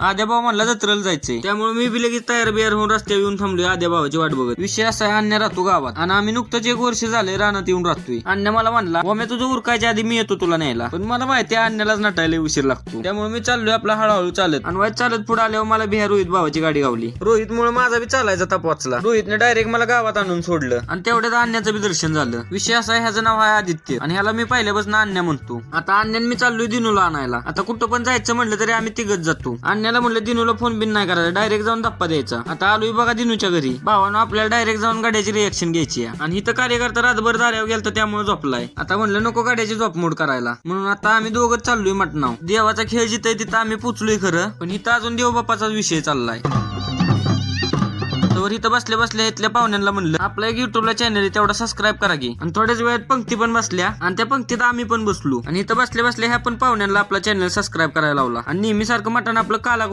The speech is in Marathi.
आद्या भाऊ म्हणला जत्रेला जायचंय, त्यामुळे मी बी लगेच तयार बियार होऊन रस्त्यावर येऊन थांबलोय आद्या भावाची वाट बघत. विषय असा आहे, अन्या राहतो गावात आणि आम्ही नुकतंच 1 वर्ष झाले रानात येऊन राहतोय. अन्या मला म्हणला मी तुझं उरकायच्या आधी मी येतो तुला न्यायला, पण मला माहिती आहे अन्यालाच नटायला उशीर लागतो. त्यामुळे मी चाललोय आपला हळूहळू चालत. आणि वाईट चालत पुढे आल्यावर मला बिहार रोहित भावाची गाडी गावली. रोहित मुळे माझा बी चालायचा ताप वाचला. रोहितने डायरेक्ट मला गावात आणून सोडलं आणि तेवढ्यात अन्याचं बी दर्शन झालं. विषय असा आहे, ह्याचं नाव आहे आदित्य आणि ह्याला मी पहिल्यापासून अन्या म्हणतो. आता अन्यान मी चाललोय दिनूला आणायला. आता कुठं पण जायचं म्हणलं तरी आम्ही तिघच जातो. अन्याला म्हणलं दिनूला फोन बिन नाही करायचा, डायरेक्ट जाऊन धप्पा द्यायचा. आता आलोय बघा दिनूच्या घरी. भावानं आपल्याला डायरेक्ट जाऊन गाड्याची रिएक्शन घ्यायची आहे. आणि इथं कार्यकर्ता रातभर दाऱ्यावर गेलता त्यामुळे झोपलाय. आता म्हणलं नको गाड्याची झोप मोड करायला, म्हणून आता आम्ही दोघंच चाललोय मटणाव. देवाचा खेळ जिथे तिथं आम्ही पोचलोय खरं, पण इथं अजून देवबापाचाच विषय चाललाय. तर इथं बसल्या बसल्या इथल्या पाहुण्यांना म्हणलं आपल्या एक युट्यूबला चॅनल आहे तेवढा सबस्क्राईब करा की. आणि थोड्याच वेळात पंक्ती पण बसल्या आणि त्या पंक्तीत आम्ही पण बसलो. आणि इथं बसल्या बसल्या ह्या पण पाहुण्यांना आपला चॅनल सबस्क्राईब करायला लावला. आणि नेहमी सारखं मटण आपलं काला